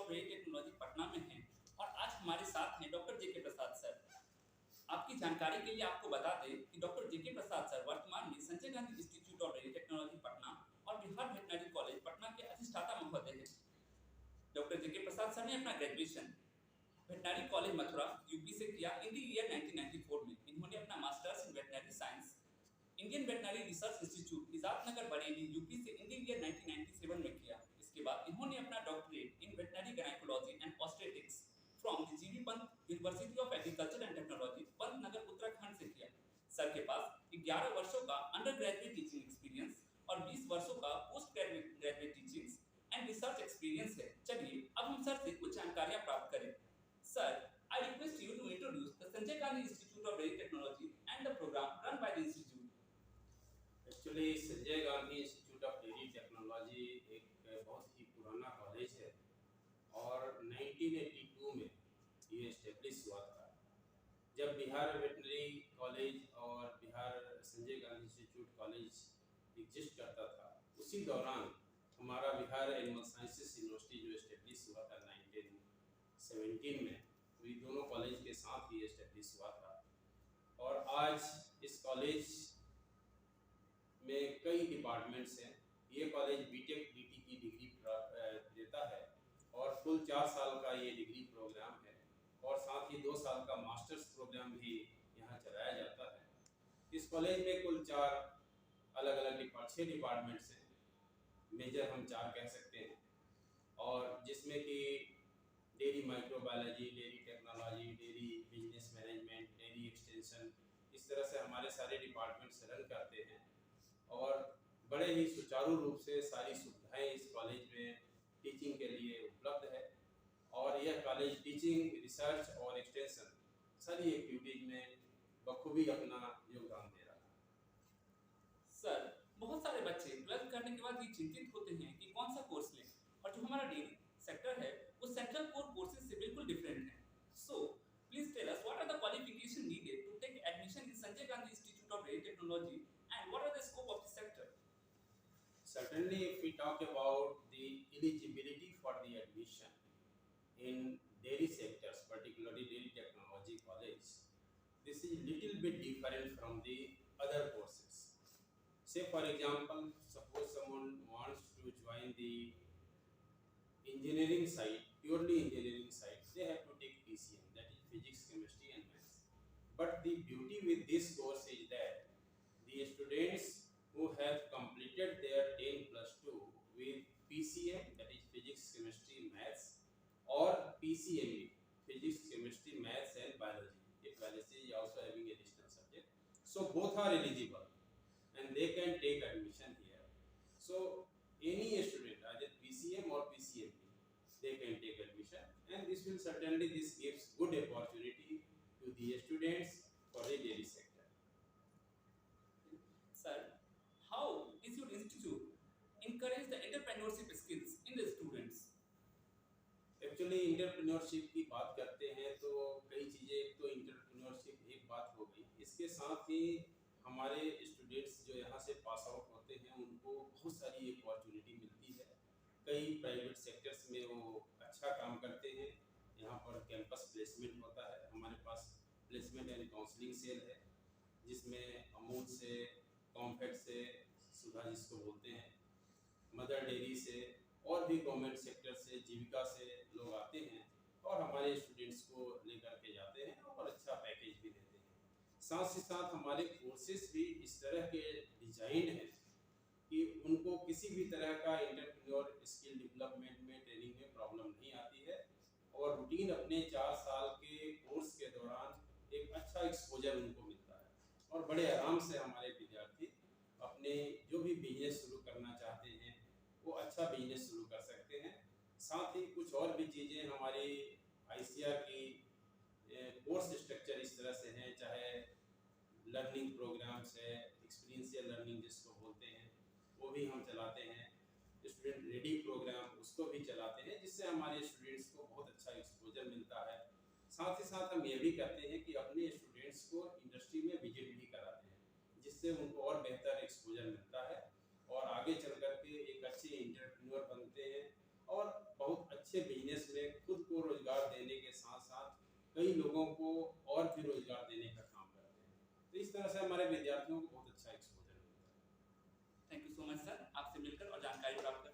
Of rail technology Patna में हैं और आज हमारे साथ हैं डॉक्टर जेके प्रसाद सर। आपकी जानकारी के लिए आपको बता दें कि डॉक्टर जेके प्रसाद सर वर्तमान में Sanjay Gandhi institute of rail technology Patna और बिहार वेटनरी कॉलेज पटना के अधिष्ठाता महोदय हैं। डॉक्टर जेके प्रसाद सर ने अपना graduation veterinary college Mathura UP से किया इन द ईयर 1994 में। इन्होंने अपना masters in veterinary science Indian veterinary research institute इजाद नगर बरेली यूपी से इन द ईयर 1997 में किया। इसके बाद इन्होंने अपना doctorate in veterinary gynaecology and obstetrics from the GB Pant university of agriculture and technology Pantnagar Uttarakhand से किया। सर के पास 11 वर्षों का अंडर ग्रेजुएट टीचिंग एक्सपीरियंस और 20 वर्षों का post graduate teaching and research experience है। चलिए अब हम सर से कुछ जानकारियां प्राप्त करें। Sir, I request you to introduce the Sanjay Gandhi Institute of Rail Technology and the program run by the institute. Actually Sanjay Gandhi institute of rail technology एक बहुत ही पुराना कॉलेज है और 1982 में ये इस्टेब्लिश हुआ था। जब बिहार वेटनरी कॉलेज और Bihar Sanjay Gandhi institute college exist करता था, उसी दौरान हमारा बिहार एनिमल साइंसेस यूनिवर्सिटी जो इस्टेब्लिश हुआ था 1917 में, तो ये दोनों कॉलेज के साथ ही इस्टेब्लिश हुआ था। और आज इस कॉलेज में कई डिपार्टमेंट्स हैं। ये कॉलेज बीटेक डीटी की डिग्री देता है और कुल 4 साल का ये डिग्री प्रोग्राम है और साथ ही 2 साल का मास्टर्स प्रोग्राम भी यहाँ चलाया जाता है। इस कॉलेज में कुल 6 डिपार्टमेंट्स हैं, मेजर हम 4 कह सकते हैं, और जिसमें कि dairy microbiology, dairy technology, dairy business management, dairy extension, इस तरह से हमारे सारे डिपार्टमेंट्स रन करते हैं और बड़े ही सुचारू रूप से सारी सुविधाएं इस कॉलेज में टीचिंग के लिए उपलब्ध है। और यह कॉलेज टीचिंग, रिसर्च और एक्सटेंशन सारी एक्टिविटीज में बखूबी अपना योगदान दे रहा है। सर, बहुत सारे बच्चे 12th करने के बाद ये चिंतित होते हैं कि कौन सा कोर्स लें, और जो हमारा डेयरी सेक्टर है वो सेंट्रल कोर कोर्सेज से बिल्कुल डिफरेंट है। So please tell us what are the qualification needed to take admission in Sanjay Gandhi institute of rail technology and what are the scope of the sector? Certainly, if we talk about the eligibility for the admission in dairy sectors, particularly dairy technology college, this is little bit different from the other courses. Say for example, suppose someone wants to join the engineering side, purely engineering side, they have to take PCM, that is physics, chemistry and maths. But the beauty with this course is that the students who have completed their 10+2 with PCM, that is physics, chemistry, maths, or PCME, physics, chemistry, maths and biology. If biology is also having additional subject, so both are eligible and they can take admission here. So any student, either PCM or PCME, they can take admission, and this gives good opportunity to the students for the dairy sector. Sir, how is your institute encourage the entrepreneurship skills in the students? Actually entrepreneurship की बात करते हैं तो कई चीज़ें, एक तो entrepreneurship एक बात हो गई, इसके साथ ही हमारे स्टूडेंट्स जो यहाँ से पास आउट होते हैं उनको बहुत सारी अपॉर्चुनिटी मिलती है। कई प्राइवेट सेक्टर्स में वो अच्छा काम करते हैं। यहाँ पर कैंपस प्लेसमेंट होता है, हमारे पास प्लेसमेंट एंड काउंसलिंग सेल है जिसमें अमूल से, कॉम्फेट से, सुधा जिसको बोलते हैं, मदर डेयरी से और भी गवर्नमेंट सेक्टर से, जीविका से लोग आते हैं और हमारे स्टूडेंट्स को लेकर के जाते हैं और अच्छा पैकेज भी देते हैं। साथ ही साथ हमारे कोर्सेज भी इस तरह के डिजाइन हैं कि उनको किसी भी तरह का एंटरप्रेन्योर स्किल डेवलपमेंट में, ट्रेनिंग में प्रॉब्लम नहीं आती है और रूटीन अपने 4 साल के कोर्स के दौरान एक अच्छा एक्सपोजर उनको मिलता है और बड़े आराम से हमारे विद्यार्थी अपने जो भी बिजनेस शुरू करना चाहते हैं वो अच्छा बिजनेस शुरू कर सकते हैं। साथ ही कुछ और भी चीज़ें हमारी आईसीआर की कोर्स स्ट्रक्चर इस तरह से हैं, चाहे लर्निंग प्रोग्राम्स है, एक्सपीरियंशियल लर्निंग जिसको बोलते हैं, वो भी हम चलाते हैं। स्टूडेंट रेडी प्रोग्राम उसको भी चलाते हैं, जिससे हमारे स्टूडेंट्स को बहुत अच्छा एक्सपोजर मिलता है। साथ ही साथ हम ये भी करते हैं कि अपने स्टूडेंट्स को इंडस्ट्री में विजिट भी कराते हैं, जिससे उनको और बेहतर एक्सपोजर मिलता है और आगे चल करके एक अच्छे एंटरप्रेन्योर बनते हैं और बहुत अच्छे अच्छे बिजनेस में खुद को रोजगार देने के साथ साथ कई लोगों को और भी रोजगार देने का काम करते हैं। तो इस तरह से हमारे विद्यार्थियों को बहुत अच्छा एक्सपोजर मिलता है। Thank you so much sir, आपसे मिलकर और जानकारी प्राप्त